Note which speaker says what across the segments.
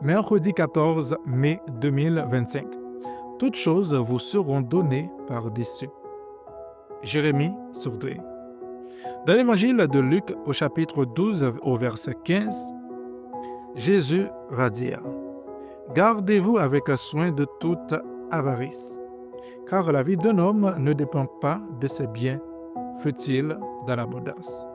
Speaker 1: Mercredi 14 mai 2025. Toutes choses vous seront données par-dessus. Jérémie Sourdré. Dans l'évangile de Luc au chapitre 12 au verset 15, Jésus va dire « Gardez-vous avec soin de toute avarice, car la vie d'un homme ne dépend pas de ses biens, fut-il dans l'abondance. »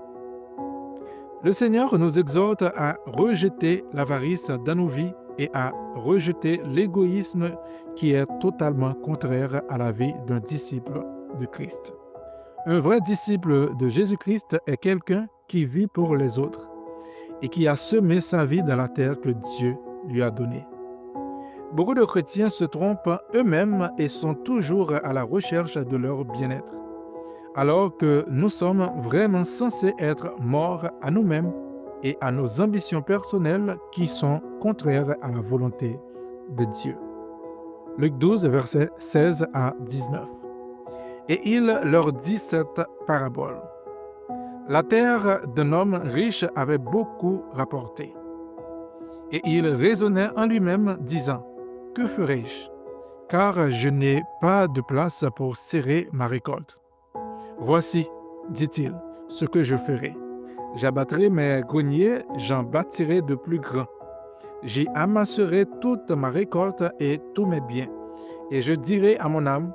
Speaker 1: Le Seigneur nous exhorte à rejeter l'avarice dans nos vies et à rejeter l'égoïsme qui est totalement contraire à la vie d'un disciple de Christ. Un vrai disciple de Jésus-Christ est quelqu'un qui vit pour les autres et qui a semé sa vie dans la terre que Dieu lui a donnée. Beaucoup de chrétiens se trompent eux-mêmes et sont toujours à la recherche de leur bien-être, alors que nous sommes vraiment censés être morts à nous-mêmes et à nos ambitions personnelles qui sont contraires à la volonté de Dieu. Luc 12, versets 16 à 19. Et il leur dit cette parabole. La terre d'un homme riche avait beaucoup rapporté. Et il raisonnait en lui-même, disant, « Que ferai-je? Car je n'ai pas de place pour serrer ma récolte. Voici, dit-il, ce que je ferai. J'abattrai mes greniers, j'en bâtirai de plus grands. J'y amasserai toute ma récolte et tous mes biens. Et je dirai à mon âme,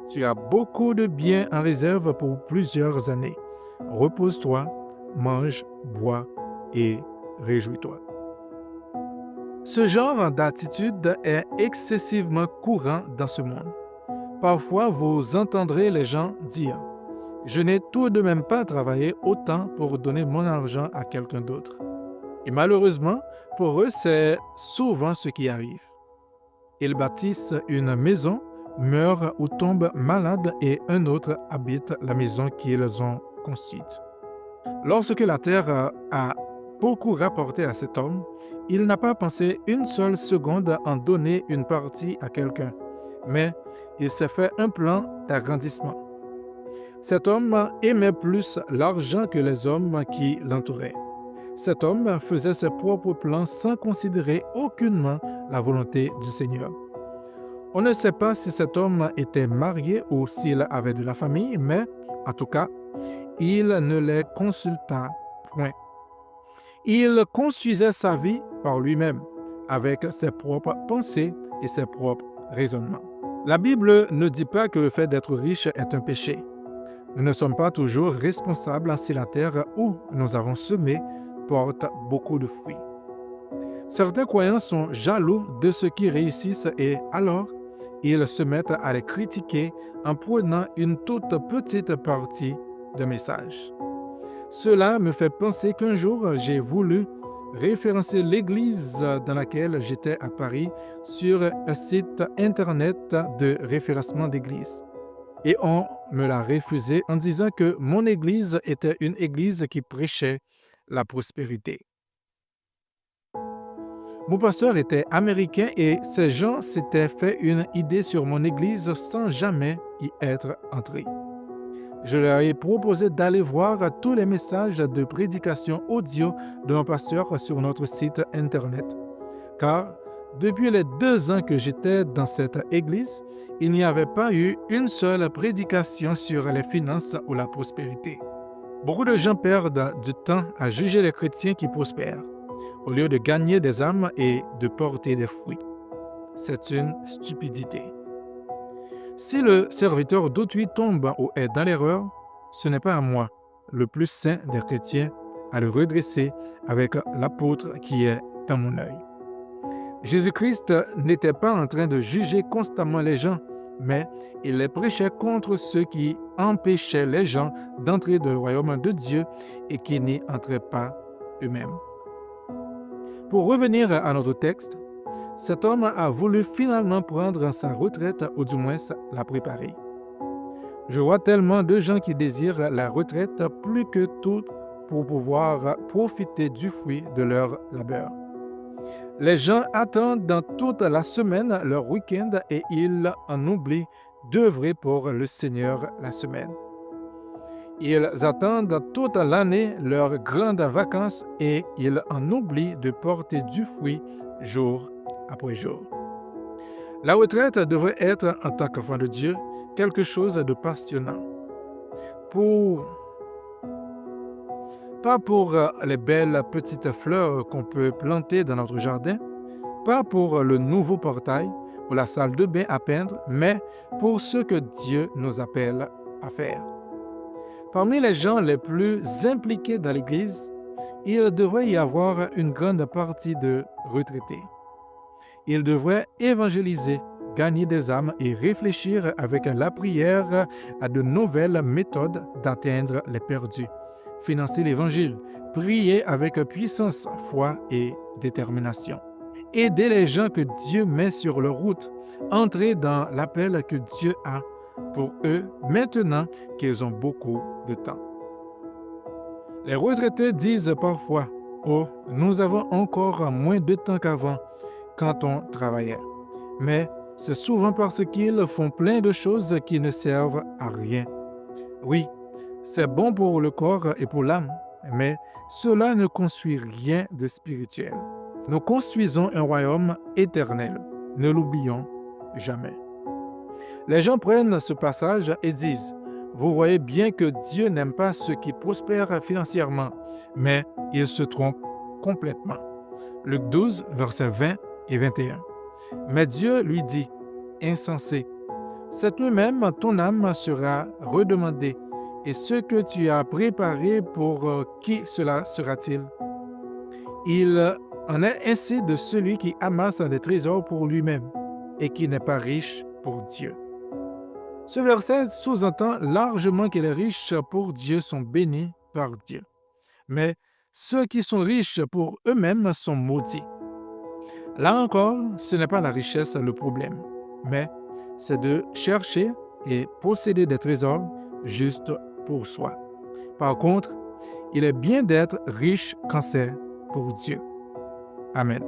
Speaker 1: tu as beaucoup de biens en réserve pour plusieurs années. Repose-toi, mange, bois et réjouis-toi. » Ce genre d'attitude est excessivement courant dans ce monde. Parfois, vous entendrez les gens dire « Je n'ai tout de même pas travaillé autant pour donner mon argent à quelqu'un d'autre. » Et malheureusement, pour eux, c'est souvent ce qui arrive. Ils bâtissent une maison, meurent ou tombent malades et un autre habite la maison qu'ils ont construite. Lorsque la terre a beaucoup rapporté à cet homme, il n'a pas pensé une seule seconde en donner une partie à quelqu'un, mais il s'est fait un plan d'agrandissement. Cet homme aimait plus l'argent que les hommes qui l'entouraient. Cet homme faisait ses propres plans sans considérer aucunement la volonté du Seigneur. On ne sait pas si cet homme était marié ou s'il avait de la famille, mais en tout cas, il ne les consulta point. Il construisait sa vie par lui-même, avec ses propres pensées et ses propres raisonnements. La Bible ne dit pas que le fait d'être riche est un péché. Nous ne sommes pas toujours responsables si la terre où nous avons semé porte beaucoup de fruits. Certains croyants sont jaloux de ceux qui réussissent et alors ils se mettent à les critiquer en prenant une toute petite partie de message. Cela me fait penser qu'un jour, j'ai voulu référencer l'église dans laquelle j'étais à Paris sur un site internet de référencement d'église. Et on me l'a refusé en disant que mon église était une église qui prêchait la prospérité. Mon pasteur était américain et ces gens s'étaient fait une idée sur mon église sans jamais y être entrés. Je leur ai proposé d'aller voir tous les messages de prédication audio de mon pasteur sur notre site internet. Car depuis les 2 ans que j'étais dans cette église, il n'y avait pas eu une seule prédication sur les finances ou la prospérité. Beaucoup de gens perdent du temps à juger les chrétiens qui prospèrent, au lieu de gagner des âmes et de porter des fruits. C'est une stupidité. Si le serviteur d'autrui tombe ou est dans l'erreur, ce n'est pas à moi, le plus saint des chrétiens, à le redresser avec l'apôtre qui est dans mon œil. Jésus-Christ n'était pas en train de juger constamment les gens, mais il les prêchait contre ceux qui empêchaient les gens d'entrer dans le royaume de Dieu et qui n'y entraient pas eux-mêmes. Pour revenir à notre texte, cet homme a voulu finalement prendre sa retraite, ou du moins la préparer. Je vois tellement de gens qui désirent la retraite plus que tout pour pouvoir profiter du fruit de leur labeur. Les gens attendent dans toute la semaine leur week-end et ils en oublient d'œuvrer pour le Seigneur la semaine. Ils attendent toute l'année leurs grandes vacances et ils en oublient de porter du fruit jour après jour. La retraite devrait être, en tant qu'enfant de Dieu, quelque chose de passionnant. Pour Pas pour les belles petites fleurs qu'on peut planter dans notre jardin, pas pour le nouveau portail ou la salle de bain à peindre, mais pour ce que Dieu nous appelle à faire. Parmi les gens les plus impliqués dans l'Église, il devrait y avoir une grande partie de retraités. Ils devraient évangéliser, gagner des âmes et réfléchir avec la prière à de nouvelles méthodes d'atteindre les perdus, financer l'Évangile, prier avec puissance, foi et détermination, aider les gens que Dieu met sur leur route, entrer dans l'appel que Dieu a pour eux maintenant qu'ils ont beaucoup de temps. Les retraités disent parfois: « Oh, nous avons encore moins de temps qu'avant quand on travaillait. » Mais c'est souvent parce qu'ils font plein de choses qui ne servent à rien. Oui, c'est bon pour le corps et pour l'âme, mais cela ne construit rien de spirituel. Nous construisons un royaume éternel. Ne l'oublions jamais. Les gens prennent ce passage et disent: « Vous voyez bien que Dieu n'aime pas ceux qui prospèrent financièrement, mais ils se trompent complètement. » Luc 12, versets 20 et 21. Mais Dieu lui dit: « Insensé, cette nuit-même ton âme sera redemandée, et ce que tu as préparé pour qui cela sera-t-il? » Il en est ainsi de celui qui amasse des trésors pour lui-même et qui n'est pas riche pour Dieu. Ce verset sous-entend largement que les riches pour Dieu sont bénis par Dieu. Mais ceux qui sont riches pour eux-mêmes sont maudits. Là encore, ce n'est pas la richesse le problème, mais c'est de chercher et posséder des trésors juste pour soi. Par contre, il est bien d'être riche quand c'est pour Dieu. Amen.